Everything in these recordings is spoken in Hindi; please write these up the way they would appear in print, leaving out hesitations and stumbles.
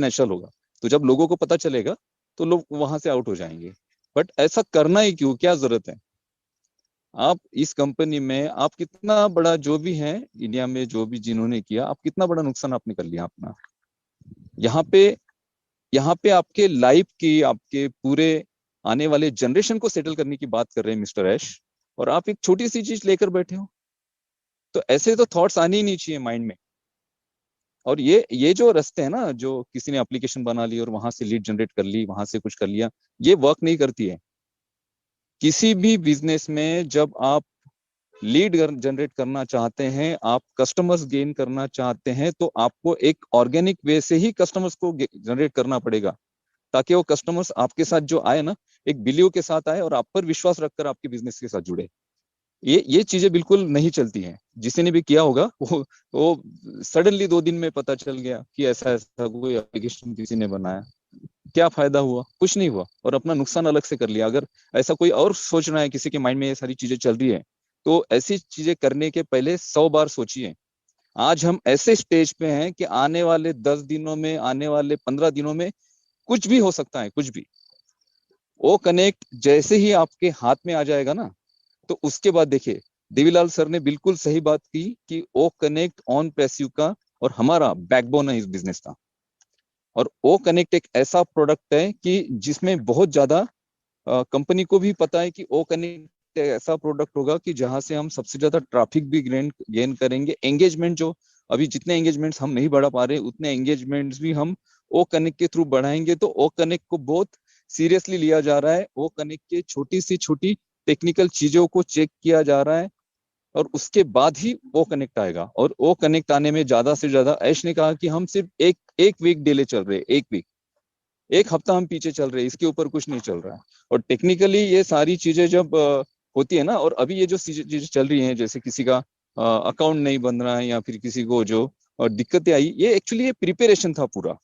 एक्सपोनेंशियल होगा। तो जब लोगों को पता चलेगा तो लोग वहां से आउट हो जाएंगे। बट ऐसा करना ही क्यों, क्या जरूरत है? आप इस कंपनी में आप कितना बड़ा जो भी है इंडिया में, जो भी जिन्होंने किया, आप कितना बड़ा नुकसान आपने कर लिया अपना। यहाँ पे यहाँ पे आपके लाइफ की, आपके पूरे आने वाले जनरेशन को सेटल करने की बात कर रहे हैं मिस्टर ऐश, और आप एक छोटी सी चीज लेकर बैठे हो। तो ऐसे तो थॉट्स आने ही नहीं चाहिए माइंड में। और ये जो रास्ते हैं ना, जो किसी ने एप्लीकेशन बना ली और वहां से लीड जनरेट कर ली, वहां से कुछ कर लिया, ये वर्क नहीं करती है। किसी भी बिजनेस में जब आप लीड जनरेट करना चाहते हैं, आप कस्टमर्स गेन करना चाहते हैं, तो आपको एक ऑर्गेनिक वे से ही कस्टमर्स को जनरेट करना पड़ेगा, ताकि वो कस्टमर्स आपके साथ जो आए ना, एक बिलीव के साथ आए और आप पर विश्वास रखकर आपके बिजनेस के साथ जुड़े। ये चीजें बिल्कुल नहीं चलती हैं। जिसी ने भी किया होगा वो सडनली 2 दिन में पता चल गया कि ऐसा ऐसा कोई एप्लीकेशन किसी ने बनाया। क्या फायदा हुआ? कुछ नहीं हुआ, और अपना नुकसान अलग से कर लिया। अगर ऐसा कोई और सोच रहा है, किसी के माइंड में ये सारी चीजें चल रही है, तो ऐसी चीजें करने के पहले 100 बार सोचिए। आज हम ऐसे स्टेज पे हैं कि आने वाले 10 दिनों में, आने वाले 15 दिनों में कुछ भी हो सकता है, कुछ भी। वो कनेक्ट जैसे ही आपके हाथ में आ जाएगा ना, तो उसके बाद देखिए, देवीलाल सर ने बिल्कुल सही बात की कि ओ कनेक्ट ऑन पैसिव का और हमारा बैकबोन है इस बिजनेस का। और ओ कनेक्ट एक ऐसा प्रोडक्ट है कि जिसमें बहुत ज्यादा कंपनी को भी पता है कि ओ कनेक्ट ऐसा प्रोडक्ट होगा कि जहां से हम सबसे ज्यादा ट्रैफिक भी गेन करेंगे। एंगेजमेंट जो अभी जितने एंगेजमेंट्स हम नहीं बढ़ा पा रहे, उतने एंगेजमेंट्स भी हम ओ कनेक्ट के थ्रू बढ़ाएंगे। तो ओ कनेक्ट को बहुत सीरियसली लिया जा रहा है। ओ कनेक्ट के छोटी सी छोटी टेक्निकल चीजों को चेक किया जा रहा है, और उसके बाद ही ओ कनेक्ट आएगा। और ओ कनेक्ट आने में ज्यादा से ज्यादा, ऐश ने कहा कि हम सिर्फ एक एक वीक डिले चल रहे, एक वीक, एक हफ्ता हम पीछे चल रहे हैं, इसके ऊपर कुछ नहीं चल रहा है। और टेक्निकली ये सारी चीजें जब होती है ना, और अभी ये जो चीजें चल रही हैं, जैसे किसी का अकाउंट नहीं बन रहा है, या फिर किसी को जो दिक्कतें आई, ये एक्चुअली ये प्रिपरेशन था पूरा।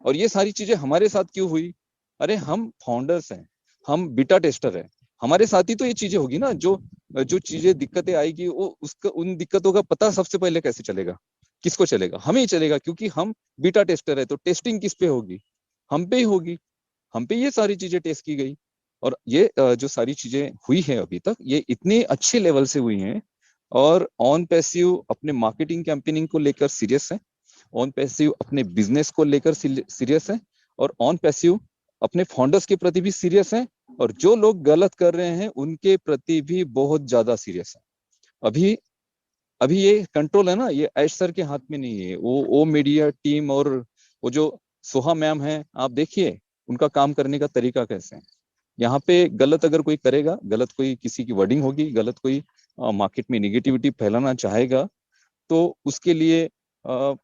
और ये सारी चीजें हमारे साथ क्यों हुई? अरे हम फाउंडर्स हैं, हम बीटा टेस्टर हैं, हमारे साथ ही तो ये चीजें होगी ना। जो जो चीजें दिक्कतें आएगी, वो उसका, उन दिक्कतों का पता सबसे पहले कैसे चलेगा? किसको चलेगा? हमें ही चलेगा, क्योंकि हम बीटा टेस्टर है। तो टेस्टिंग किस पे होगी? हम पे ही होगी। हम पे ये सारी चीजें टेस्ट की गई। और ये जो सारी चीजें हुई है अभी तक, ये इतने अच्छे लेवल से हुई हैं। और ऑन पैसिव अपने मार्केटिंग कैंपेनिंग को लेकर सीरियस है, ऑन पैसिव अपने बिजनेस को लेकर सीरियस है, और ऑन पैसिव अपने फाउंडर्स के प्रति भी सीरियस है, और जो लोग गलत कर रहे हैं उनके प्रति भी बहुत ज्यादा सीरियस है। अभी अभी ये कंट्रोल है ना, ये ऐश सर के हाथ में नहीं है। वो मीडिया टीम और वो जो सोहा मैम है, आप देखिए उनका काम करने का तरीका कैसे है। यहाँ पे गलत अगर कोई करेगा, गलत कोई किसी की वर्डिंग होगी, गलत कोई मार्केट में निगेटिविटी फैलाना चाहेगा, तो उसके लिए अ,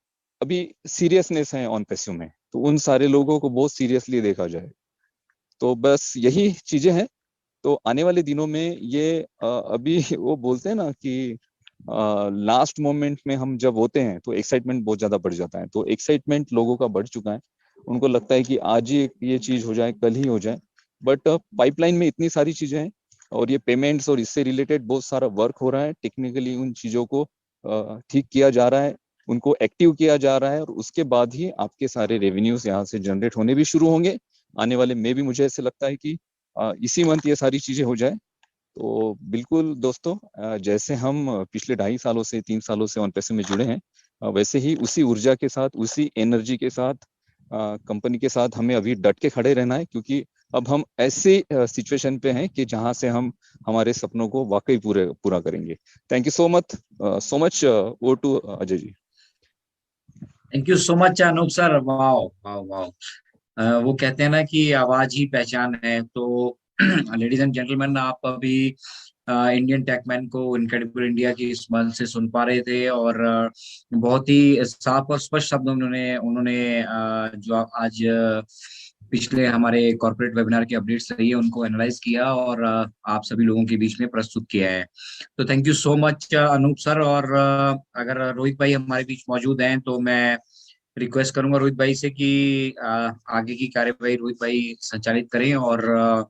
अभी सीरियसनेस है ऑन पैसिव में, तो उन सारे लोगों को बहुत सीरियसली देखा जाए। तो बस यही चीजें हैं। तो आने वाले दिनों में ये अभी वो बोलते हैं ना कि लास्ट मोमेंट में हम जब होते हैं तो एक्साइटमेंट बहुत ज्यादा बढ़ जाता है। तो एक्साइटमेंट लोगों का बढ़ चुका है। उनको लगता है कि आज ही ये चीज हो जाए, कल ही हो जाए। बट पाइपलाइन में इतनी सारी चीजें हैं, और ये पेमेंट्स और इससे रिलेटेड बहुत सारा वर्क हो रहा है। टेक्निकली उन चीजों को ठीक किया जा रहा है, उनको एक्टिव किया जा रहा है, और उसके बाद ही आपके सारे रेवेन्यूज यहाँ से जनरेट होने भी शुरू होंगे आने वाले में भी। मुझे ऐसे लगता है कि इसी मंथ ये सारी चीजें हो जाए। तो बिल्कुल दोस्तों, जैसे हम पिछले 2.5 सालों से 3 सालों से ऑन पैसे में जुड़े हैं, वैसे ही उसी ऊर्जा के साथ, उसी एनर्जी के साथ कंपनी के साथ हमें अभी डट के खड़े रहना है। क्योंकि अब हम ऐसे सिचुएशन पे हैं कि जहां से हम हमारे सपनों को वाकई पूरा करेंगे। Thank you so much. Oh to Ajay ji. Thank you so much Anoop sir. Wow wow wow. वो कहते हैं ना कि आवाज ही पहचान है। तो लेडीज एंड जेंटलमैन, आप अभी इंडियन टेकमैन को इनक्रेडिबल इंडिया की इस मंच से सुन पा रहे थे। और बहुत ही साफ और स्पष्ट शब्दों में उन्होंने उन्होंने जो आज पिछले हमारे कॉर्पोरेट वेबिनार की अपडेट्स रही है उनको एनालाइज किया, और आप सभी लोगों के बीच में प्रस्तुत किया है। तो thank you so much Anoop sir. और अगर रोहित भाई हमारे बीच मौजूद हैं तो मैं रिक्वेस्ट करूंगा रोहित भाई से कि आगे की कार्यवाही रोहित भाई संचालित करें। और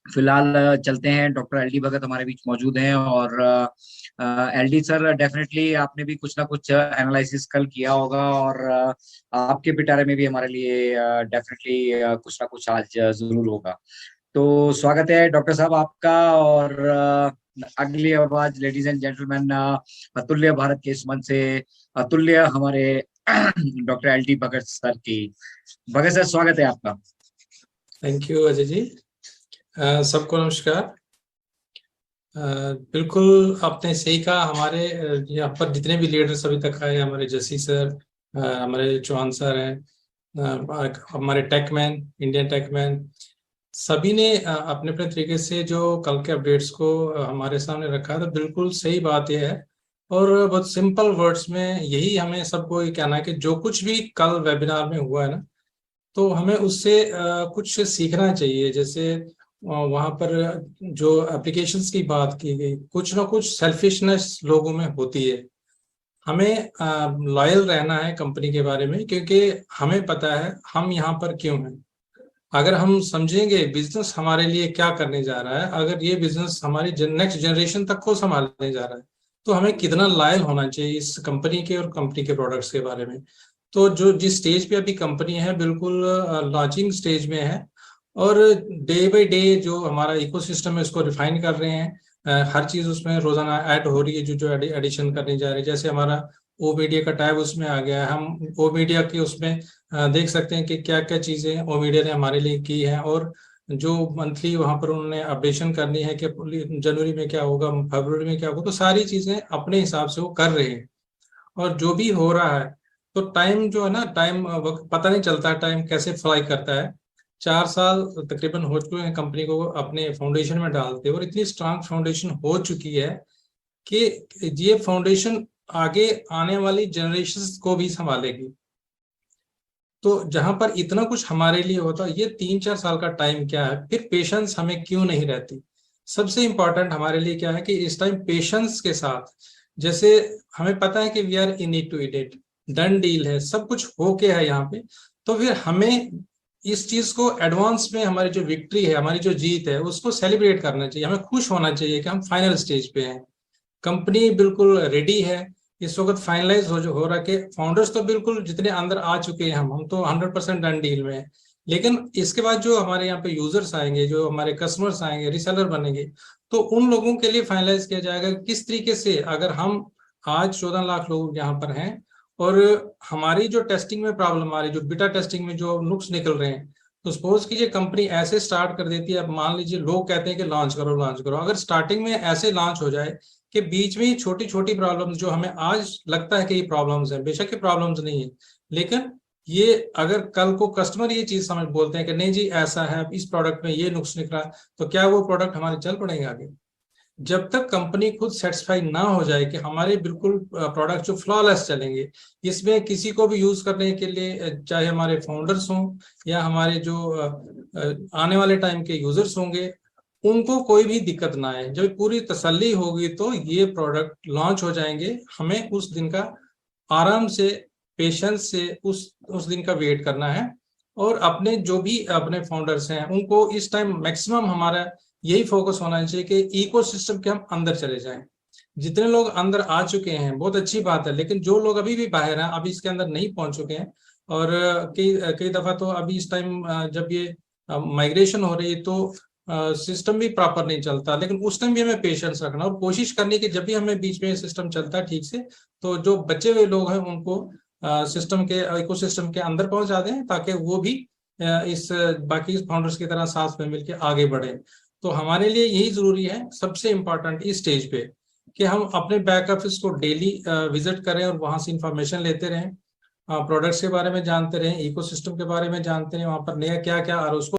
फिलहाल चलते हैं, डॉक्टर एल डी भगत हमारे बीच मौजूद हैं, और एलडी सर, डेफिनेटली आपने भी कुछ ना कुछ एनालिसिस कल किया होगा, और आपके पिटारे में भी हमारे लिए डेफिनेटली कुछ ना कुछ आज जरूर होगा। तो स्वागत है डॉक्टर साहब आपका। और अगली आवाज, लेडीज एंड जेंटलमैन, अतुल्य भारत के इस मंच से अतुल्य हमारे डॉक्टर एलडी भगत सर की। भगत सर, स्वागत है आपका। Thank you Ajay ji. सबको नमस्कार। बिल्कुल आपने सही कहा। हमारे यहाँ पर जितने भी लीडर्स अभी तक आए, हमारे जसी सर, हमारे चौहान सर हैं, हमारे टेकमैन, इंडियन टेकमैन, सभी ने अपने अपने तरीके से जो कल के अपडेट्स को हमारे सामने रखा। तो बिल्कुल सही बात यह है, और बहुत सिंपल वर्ड्स में यही हमें सबको ये कहना है कि जो कुछ भी कल वेबिनार में हुआ है ना, तो हमें उससे कुछ सीखना चाहिए। जैसे वहां पर जो एप्लीकेशंस की बात की गई, कुछ ना कुछ सेल्फिशनेस लोगों में होती है। हमें लॉयल रहना है कंपनी के बारे में, क्योंकि हमें पता है हम यहाँ पर क्यों हैं। अगर हम समझेंगे बिजनेस हमारे लिए क्या करने जा रहा है, अगर ये बिजनेस हमारी नेक्स्ट जनरेशन तक को संभालने जा रहा है, तो हमें कितना लॉयल होना चाहिए इस कंपनी के और कंपनी के प्रोडक्ट्स के बारे में। तो जो जिस स्टेज पे अभी कंपनी है, बिल्कुल लॉन्चिंग स्टेज में है, और डे बाय डे जो हमारा इकोसिस्टम है उसको रिफाइन कर रहे हैं। हर चीज उसमें रोजाना ऐड हो रही है, जो जो एडिशन करने जा रहे हैं। जैसे हमारा ओ मीडिया का टैब उसमें आ गया है, हम ओ मीडिया के उसमें देख सकते हैं कि क्या क्या चीजें ओ मीडिया ने हमारे लिए की है, और जो मंथली वहां पर उन्होंने अपडेशन करनी है कि जनवरी में क्या होगा, फरवरी में क्या होगा, तो सारी चीजें अपने हिसाब से वो कर रहे हैं। और जो भी हो रहा है, तो टाइम जो है ना, टाइम पता नहीं चलता टाइम कैसे फ्लाई करता है। 4 साल तकरीबन हो चुके हैं कंपनी को अपने फाउंडेशन में डालते, और इतनी स्ट्रांग फाउंडेशन हो चुकी है कि ये फाउंडेशन आगे आने वाली जनरेशन को भी संभालेगी। तो जहां पर इतना कुछ हमारे लिए होता, ये 3-4 साल का टाइम क्या है, फिर पेशेंस हमें क्यों नहीं रहती। सबसे इंपॉर्टेंट हमारे लिए क्या है कि इस टाइम पेशेंस के साथ, जैसे हमें पता है कि we are in it to it it, done deal है, सब कुछ होके है यहाँ पे, तो फिर हमें इस चीज को एडवांस में, हमारी जो विक्ट्री है, हमारी जो जीत है, उसको सेलिब्रेट करना चाहिए। हमें खुश होना चाहिए कि हम फाइनल स्टेज पे हैं, कंपनी बिल्कुल रेडी है, इस वक्त फाइनलाइज हो रहा के फाउंडर्स तो बिल्कुल जितने अंदर आ चुके हैं, हम तो 100% डन डील में है। लेकिन इसके बाद जो हमारे यहाँ पे यूजर्स आएंगे, जो हमारे कस्टमर्स आएंगे, रिसेलर बनेंगे, तो उन लोगों के लिए फाइनलाइज किया जाएगा किस तरीके से। अगर हम आज 14 लाख लोग यहाँ पर हैं, और हमारी जो टेस्टिंग में प्रॉब्लम आ रही, जो बीटा टेस्टिंग में जो नुक्स निकल रहे हैं, तो सपोज कीजिए कंपनी ऐसे स्टार्ट कर देती है। अब मान लीजिए लोग कहते हैं कि लॉन्च करो लॉन्च करो, अगर स्टार्टिंग में ऐसे लॉन्च हो जाए कि बीच में छोटी छोटी प्रॉब्लम्स, जो हमें आज लगता है कि ये प्रॉब्लम्स हैं, बेशक ये प्रॉब्लम्स नहीं है, लेकिन ये अगर कल को कस्टमर ये चीज समझ बोलते हैं कि नहीं जी ऐसा है, इस प्रोडक्ट में ये नुक्स निकला, तो क्या वो प्रोडक्ट हमारे चल पड़ेंगे आगे। जब तक कंपनी खुद सेटिस्फाई ना हो जाए कि हमारे बिल्कुल प्रोडक्ट जो फ्लॉलेस चलेंगे, इसमें किसी को भी यूज करने के लिए, चाहे हमारे फाउंडर्स हों या हमारे जो आने वाले टाइम के यूजर्स होंगे, उनको कोई भी दिक्कत ना आए, जब पूरी तसल्ली होगी तो ये प्रोडक्ट लॉन्च हो जाएंगे। हमें उस दिन का आराम से, पेशेंस से उस दिन का वेट करना है, और अपने जो भी अपने फाउंडर्स हैं उनको इस टाइम मैक्सिमम हमारा यही फोकस होना चाहिए कि इकोसिस्टम के हम अंदर चले जाएं। जितने लोग अंदर आ चुके हैं बहुत अच्छी बात है, लेकिन जो लोग अभी भी बाहर हैं, अभी इसके अंदर नहीं पहुंच चुके हैं, और कई कई दफा तो अभी इस टाइम जब ये माइग्रेशन हो रही है तो सिस्टम भी प्रॉपर नहीं चलता, लेकिन उस टाइम भी हमें पेशेंस रखना और कोशिश करनी कि जब भी हमें बीच में सिस्टम चलता है ठीक से, तो जो बचे हुए लोग हैं उनको सिस्टम के इकोसिस्टम के अंदर पहुंचा दें, ताकि वो भी इस बाकी फाउंडर्स की तरह साथ में मिलकर आगे बढ़े। तो हमारे लिए यही जरूरी है, सबसे इम्पोर्टेंट इस स्टेज पे, कि हम अपने बैक ऑफिस को डेली विजिट करें और वहां से इंफॉर्मेशन लेते रहें, प्रोडक्ट्स के बारे में जानते रहें, इकोसिस्टम के बारे में जानते रहें, वहां पर नया क्या क्या आ रहा है उसको